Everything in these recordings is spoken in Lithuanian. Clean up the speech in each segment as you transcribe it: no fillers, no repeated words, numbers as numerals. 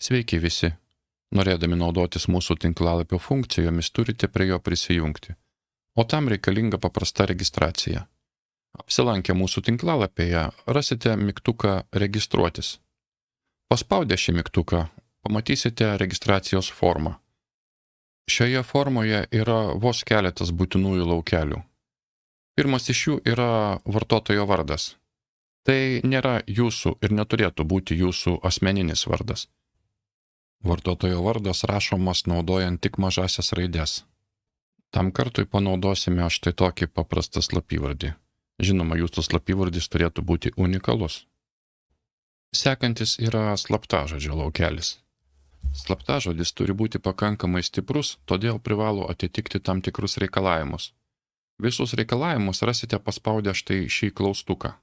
Sveiki visi. Norėdami naudotis mūsų tinklalapio funkcijomis turite prie jo prisijungti, o tam reikalinga paprasta registracija. Apsilankę mūsų tinklalapyje rasite mygtuką Registruotis. Paspaudę šį mygtuką pamatysite registracijos formą. Šioje formoje yra vos keletas būtinųjų laukelių. Pirmas iš jų yra vartotojo vardas. Tai nėra jūsų ir neturėtų būti jūsų asmeninis vardas. Vartotojo vardas rašomas naudojant tik mažasias raides. Tam kartui panaudosime štai tokį paprastą slapyvardį. Žinoma, jūsų slapyvardis turėtų būti unikalus. Sekantis yra slaptažodžio laukelis. Slaptažodis turi būti pakankamai stiprus, todėl privalo atitikti tam tikrus reikalavimus. Visus reikalavimus rasite paspaudę štai šį klaustuką.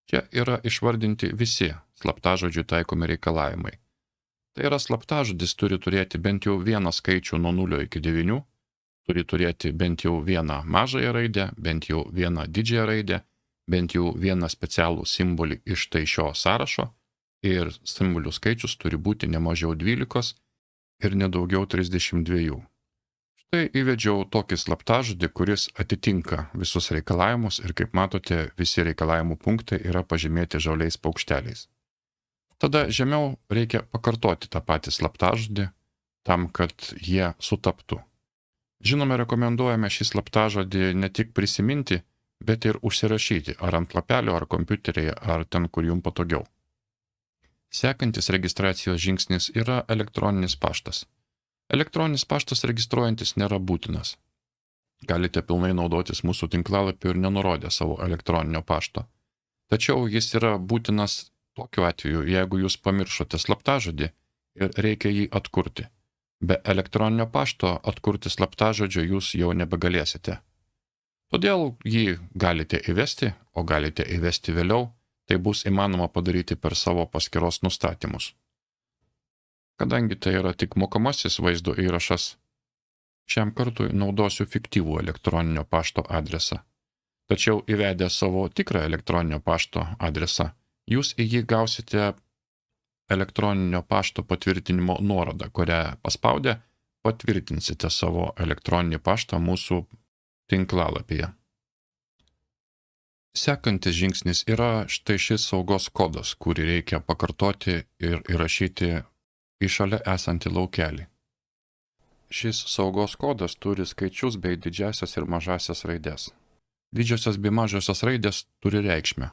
Čia yra išvardinti visi slaptažodžių taikomi reikalavimai. Tai yra slaptažodis turi turėti bent jau vieną skaičių nuo 0 iki 9, turi turėti bent jau vieną mažąją raidę, bent jau vieną didžiąją raidę, bent jau vieną specialų simbolį iš tai šio sąrašo ir simbolių skaičius turi būti ne mažiau 12 ir nedaugiau 32. Štai įvedžiau tokį slaptažodį, kuris atitinka visus reikalavimus ir kaip matote, visi reikalavimų punktai yra pažymėti žaliais paukšteliais. Tada žemiau reikia pakartoti tą patį slaptažodį tam, kad jie sutaptų. Žinoma, rekomenduojame šį slaptažodį ne tik prisiminti, bet ir užsirašyti ar ant lapelio, ar kompiuteryje, ar ten, kur jums patogiau. Sekantis registracijos žingsnis yra elektroninis paštas. Elektroninis paštas registruojantis nėra būtinas. Galite pilnai naudotis mūsų tinklalapiu ir nenurodę savo elektroninio pašto. Tačiau jis yra būtinas tokiu atveju, jeigu jūs pamiršote slaptažodį ir reikia jį atkurti. Be elektroninio pašto atkurti slaptažodžio jūs jau nebegalėsite. Todėl jį galite įvesti, o galite įvesti vėliau, tai bus įmanoma padaryti per savo paskyros nustatymus. Kadangi tai yra tik mokamasis vaizdo įrašas, šiam kartui naudosiu fiktyvų elektroninio pašto adresą. Tačiau įvedę savo tikrą elektroninio pašto adresą, jūs į jį gausite elektroninio pašto patvirtinimo nuorodą, kurią paspaudę patvirtinsite savo elektroninį paštą mūsų tinklalapyje. Sekantis žingsnis yra štai šis saugos kodas, kurį reikia pakartoti ir įrašyti į šalia esantį laukelį. Šis saugos kodas turi skaičius bei didžiasias ir mažasias raides. Didžiosios bei mažosios raidės turi reikšmę.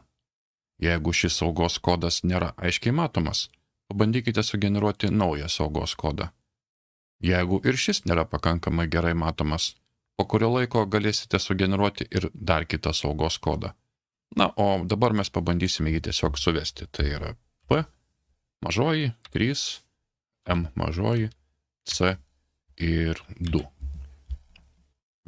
Jeigu šis saugos kodas nėra aiškiai matomas, pabandykite sugeneruoti naują saugos kodą. Jeigu ir šis nėra pakankamai gerai matomas, po kurio laiko galėsite sugeneruoti ir dar kitą saugos kodą. Na, o dabar mes pabandysime jį tiesiog suvesti. Tai yra P mažoji, 3, M mažoji, C ir 2.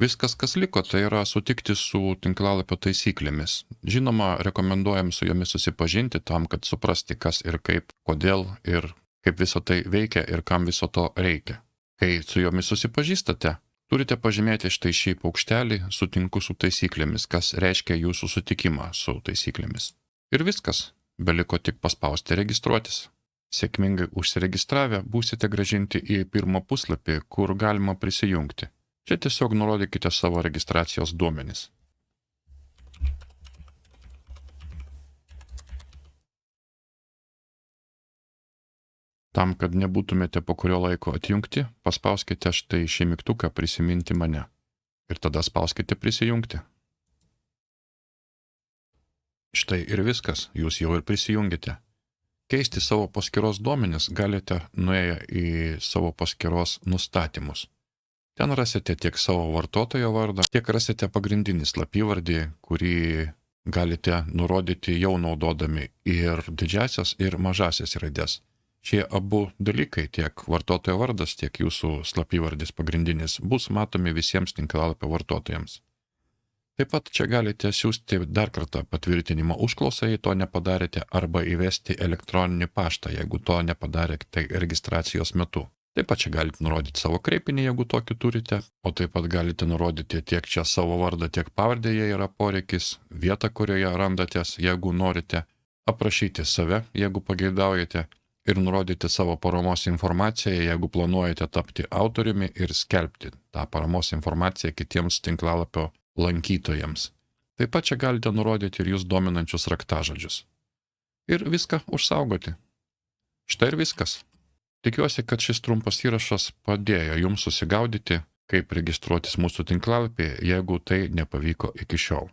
Viskas, kas liko, tai yra sutikti su tinklalapio taisyklėmis. Žinoma, rekomenduojam su jomis susipažinti tam, kad suprasti, kas ir kaip, kodėl ir kaip viso tai veikia ir kam viso to reikia. Kai su jomis susipažįstate, turite pažymėti štai šį paukštelį sutinku su taisyklėmis, kas reiškia jūsų sutikimą su taisyklėmis. Ir viskas, beliko tik paspausti registruotis. Sėkmingai užsiregistravę būsite grąžinti į pirmą puslapį, kur galima prisijungti. Čia tiesiog nurodykite savo registracijos duomenis. Tam, kad nebūtumėte po kurio laiko atjungti, paspauskite štai šį mygtuką prisiminti mane. Ir tada spauskite prisijungti. Štai ir viskas, jūs jau ir prisijungite. Keisti savo paskyros duomenis galite nuėję į savo paskyros nustatymus. Ten rasite tiek savo vartotojo vardą, tiek rasite pagrindinį slapyvardį, kurį galite nurodyti jau naudodami ir didžiasias, ir mažasias raides. Šie abu dalykai, tiek vartotojo vardas, tiek jūsų slapyvardis pagrindinis, bus matomi visiems tinklalapio vartotojams. Taip pat čia galite siųsti dar kartą patvirtinimo užklausą, jei to nepadarėte, arba įvesti elektroninį paštą, jeigu to nepadarėte registracijos metu. Taip pat čia galite nurodyti savo kreipinį, jeigu tokį turite, o taip pat galite nurodyti tiek čia savo vardą, tiek pavardę, jei yra poreikis, vietą, kurioje randatės, jeigu norite, aprašyti save, jeigu pageidaujate, ir nurodyti savo paramos informaciją, jeigu planuojate tapti autoriumi ir skelbti tą paramos informaciją kitiems tinklalapio lankytojams. Taip pat čia galite nurodyti ir jūs dominančius raktažodžius. Ir viską užsaugoti. Štai ir viskas. Tikiuosi, kad šis trumpas įrašas padėjo jums susigaudyti, kaip registruotis mūsų tinklalapyje, jeigu tai nepavyko iki šiol.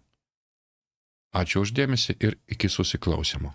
Ačiū už dėmesį ir iki susiklausimo.